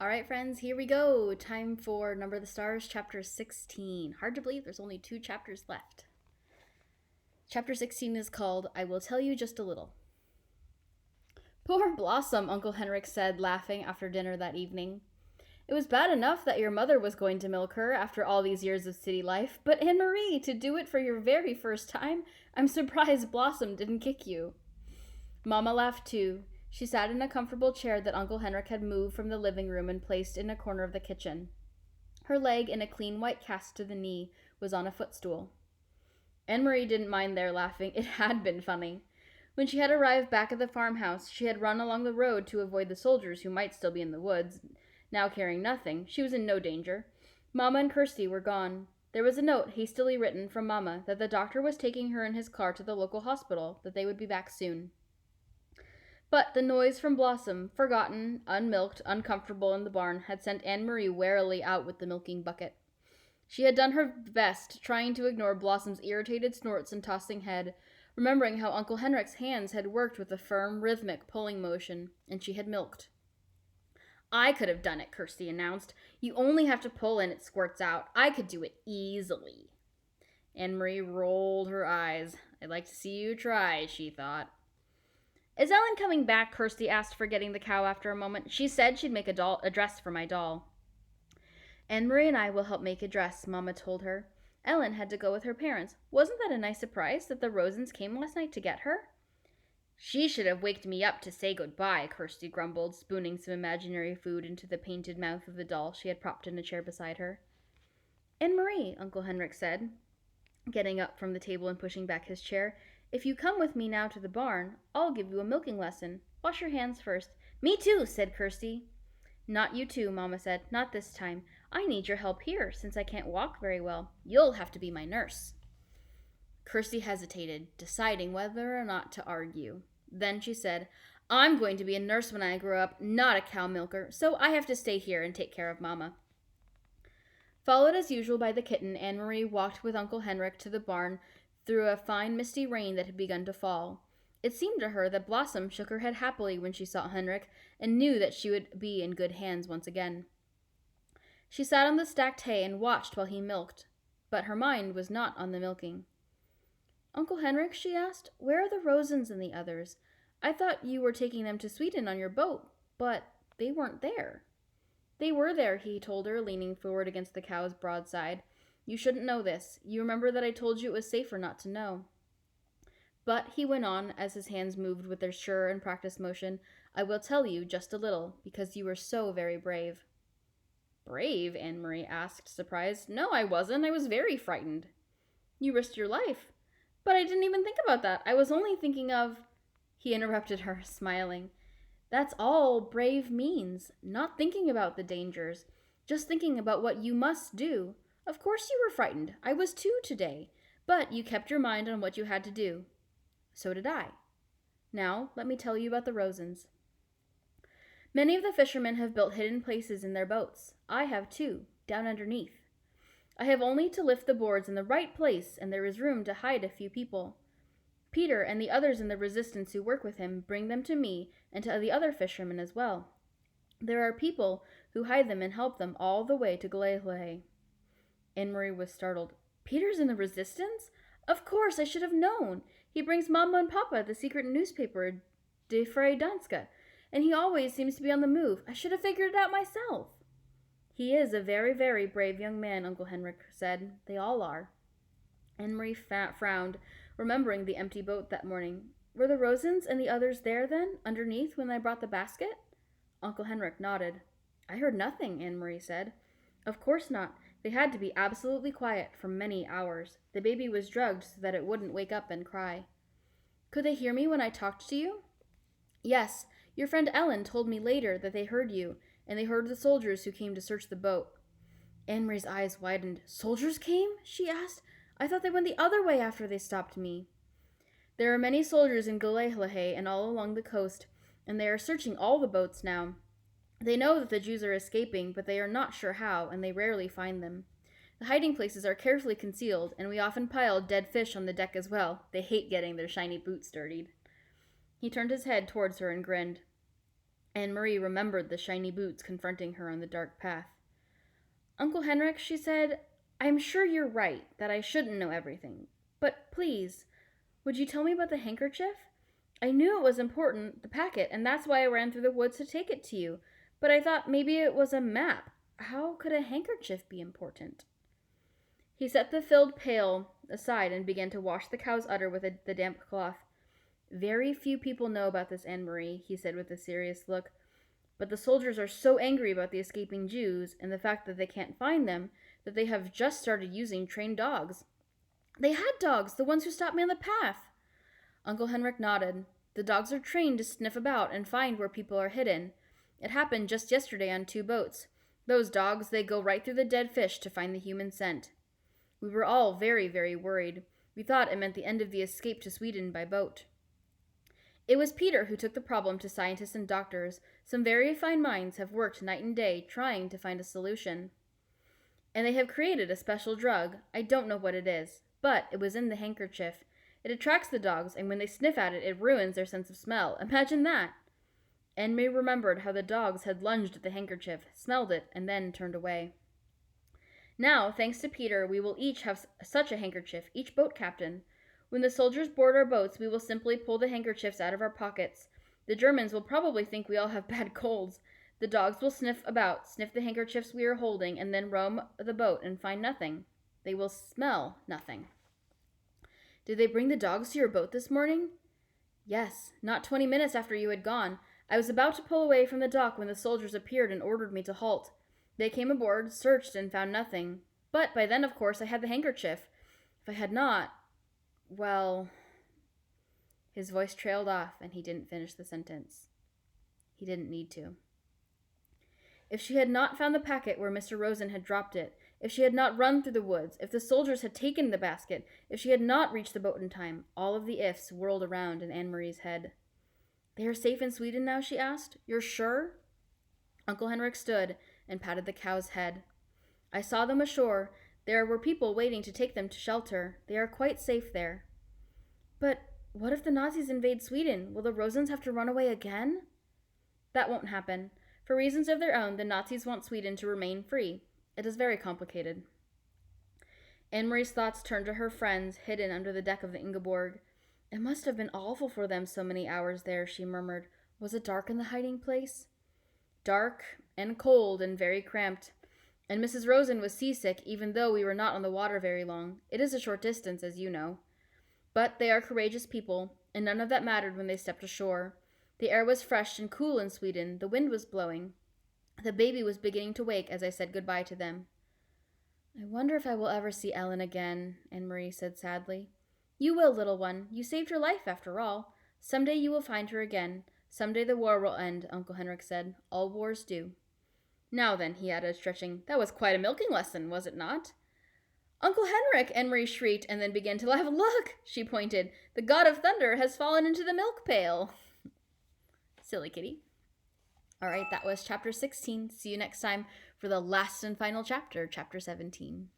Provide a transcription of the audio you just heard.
All right, friends, here we go. Time for Number of the Stars, Chapter 16. Hard to believe there's only 2 chapters left. Chapter 16 is called I Will Tell You Just a Little. Poor Blossom, Uncle Henrik said, laughing after dinner that evening. It was bad enough that your mother was going to milk her after all these years of city life, but Anne-Marie, to do it for your very first time, I'm surprised Blossom didn't kick you. Mama laughed too. She sat in a comfortable chair that Uncle Henrik had moved from the living room and placed in a corner of the kitchen. Her leg, in a clean white cast to the knee, was on a footstool. Anne-Marie didn't mind their laughing. It had been funny. When she had arrived back at the farmhouse, she had run along the road to avoid the soldiers who might still be in the woods. Now carrying nothing, she was in no danger. Mama and Kirsty were gone. There was a note hastily written from Mama that the doctor was taking her in his car to the local hospital, that they would be back soon. But the noise from Blossom, forgotten, unmilked, uncomfortable in the barn, had sent Anne-Marie warily out with the milking bucket. She had done her best, trying to ignore Blossom's irritated snorts and tossing head, remembering how Uncle Henrik's hands had worked with a firm, rhythmic pulling motion, and she had milked. I could have done it, Kirsty announced. You only have to pull and it squirts out. I could do it easily. Anne-Marie rolled her eyes. I'd like to see you try, she thought. Is Ellen coming back? Kirsty asked, forgetting the cow after a moment. She said she'd make a dress for my doll. Anne-Marie and I will help make a dress, Mama told her. Ellen had to go with her parents. Wasn't that a nice surprise that the Rosens came last night to get her? She should have waked me up to say goodbye, Kirsty grumbled, spooning some imaginary food into the painted mouth of the doll she had propped in a chair beside her. Anne-Marie, Uncle Henrik said, getting up from the table and pushing back his chair, if you come with me now to the barn, I'll give you a milking lesson. Wash your hands first. Me too, said Kirsty. Not you too, Mama said. Not this time. I need your help here, since I can't walk very well. You'll have to be my nurse. Kirsty hesitated, deciding whether or not to argue. Then she said, I'm going to be a nurse when I grow up, not a cow milker, so I have to stay here and take care of Mama. Followed as usual by the kitten, Anne-Marie walked with Uncle Henrik to the barn through a fine misty rain that had begun to fall. It seemed to her that Blossom shook her head happily when she saw Henrik and knew that she would be in good hands once again. She sat on the stacked hay and watched while he milked, but her mind was not on the milking. Uncle Henrik, she asked, where are the Rosens and the others? I thought you were taking them to Sweden on your boat, but they weren't there. They were there, he told her, leaning forward against the cow's broadside. You shouldn't know this. You remember that I told you it was safer not to know. But, he went on, as his hands moved with their sure and practiced motion, I will tell you just a little, because you were so very brave. Brave? Anne-Marie asked, surprised. No, I wasn't. I was very frightened. You risked your life. But I didn't even think about that. I was only thinking of... He interrupted her, smiling. That's all brave means. Not thinking about the dangers. Just thinking about what you must do. Of course you were frightened. I was too today. But you kept your mind on what you had to do. So did I. Now, let me tell you about the Rosens. Many of the fishermen have built hidden places in their boats. I have too, down underneath. I have only to lift the boards in the right place, and there is room to hide a few people. Peter and the others in the resistance who work with him bring them to me and to the other fishermen as well. There are people who hide them and help them all the way to Gleihle. Anne-Marie was startled. Peter's in the resistance? Of course, I should have known. He brings Mama and Papa the secret newspaper, De Frey Danska, and he always seems to be on the move. I should have figured it out myself. He is a very, very brave young man, Uncle Henrik said. They all are. Anne-Marie frowned, remembering the empty boat that morning. Were the Rosens and the others there then, underneath, when I brought the basket? Uncle Henrik nodded. I heard nothing, Anne-Marie said. Of course not. They had to be absolutely quiet for many hours. The baby was drugged so that it wouldn't wake up and cry. Could they hear me when I talked to you? Yes. Your friend Ellen told me later that they heard you, and they heard the soldiers who came to search the boat. Anne-Marie's eyes widened. Soldiers came? She asked. I thought they went the other way after they stopped me. There are many soldiers in Gleihle and all along the coast, and they are searching all the boats now. They know that the Jews are escaping, but they are not sure how, and they rarely find them. The hiding places are carefully concealed, and we often pile dead fish on the deck as well. They hate getting their shiny boots dirtied. He turned his head towards her and grinned. Anne-Marie remembered the shiny boots confronting her on the dark path. Uncle Henrik, she said, I'm sure you're right that I shouldn't know everything. But please, would you tell me about the handkerchief? I knew it was important, the packet, and that's why I ran through the woods to take it to you. But I thought maybe it was a map. How could a handkerchief be important? He set the filled pail aside and began to wash the cow's udder with the damp cloth. Very few people know about this, Anne-Marie, he said with a serious look. But the soldiers are so angry about the escaping Jews and the fact that they can't find them that they have just started using trained dogs. They had dogs, the ones who stopped me on the path. Uncle Henrik nodded. The dogs are trained to sniff about and find where people are hidden. It happened just yesterday on 2 boats. Those dogs, they go right through the dead fish to find the human scent. We were all very, very worried. We thought it meant the end of the escape to Sweden by boat. It was Peter who took the problem to scientists and doctors. Some very fine minds have worked night and day trying to find a solution. And they have created a special drug. I don't know what it is, but it was in the handkerchief. It attracts the dogs, and when they sniff at it, it ruins their sense of smell. Imagine that! Anne-Marie remembered how the dogs had lunged at the handkerchief, smelled it, and then turned away. Now, thanks to Peter, we will each have such a handkerchief, each boat captain. When the soldiers board our boats, we will simply pull the handkerchiefs out of our pockets. The Germans will probably think we all have bad colds. The dogs will sniff about, sniff the handkerchiefs we are holding, and then roam the boat and find nothing. They will smell nothing. Did they bring the dogs to your boat this morning? Yes, not 20 minutes after you had gone. I was about to pull away from the dock when the soldiers appeared and ordered me to halt. They came aboard, searched, and found nothing. But by then, of course, I had the handkerchief. If I had not, well... His voice trailed off, and he didn't finish the sentence. He didn't need to. If she had not found the packet where Mr. Rosen had dropped it, if she had not run through the woods, if the soldiers had taken the basket, if she had not reached the boat in time, all of the ifs whirled around in Anne-Marie's head. They are safe in Sweden now, she asked. You're sure? Uncle Henrik stood and patted the cow's head. I saw them ashore. There were people waiting to take them to shelter. They are quite safe there. But what if the Nazis invade Sweden? Will the Rosens have to run away again? That won't happen. For reasons of their own, the Nazis want Sweden to remain free. It is very complicated. Anne-Marie's thoughts turned to her friends hidden under the deck of the Ingeborg. It must have been awful for them so many hours there, she murmured. Was it dark in the hiding place? Dark and cold and very cramped. And Mrs. Rosen was seasick even though we were not on the water very long. It is a short distance, as you know. But they are courageous people, and none of that mattered when they stepped ashore. The air was fresh and cool in Sweden. The wind was blowing. The baby was beginning to wake as I said goodbye to them. I wonder if I will ever see Ellen again, Anne-Marie said sadly. You will, little one. You saved her life, after all. Someday you will find her again. Someday the war will end, Uncle Henrik said. All wars do. Now then, he added, stretching, that was quite a milking lesson, was it not? Uncle Henrik, Anne-Marie shrieked, and then began to laugh. Look, she pointed. The god of thunder has fallen into the milk pail. Silly kitty. All right, that was chapter 16. See you next time for the last and final chapter, chapter 17.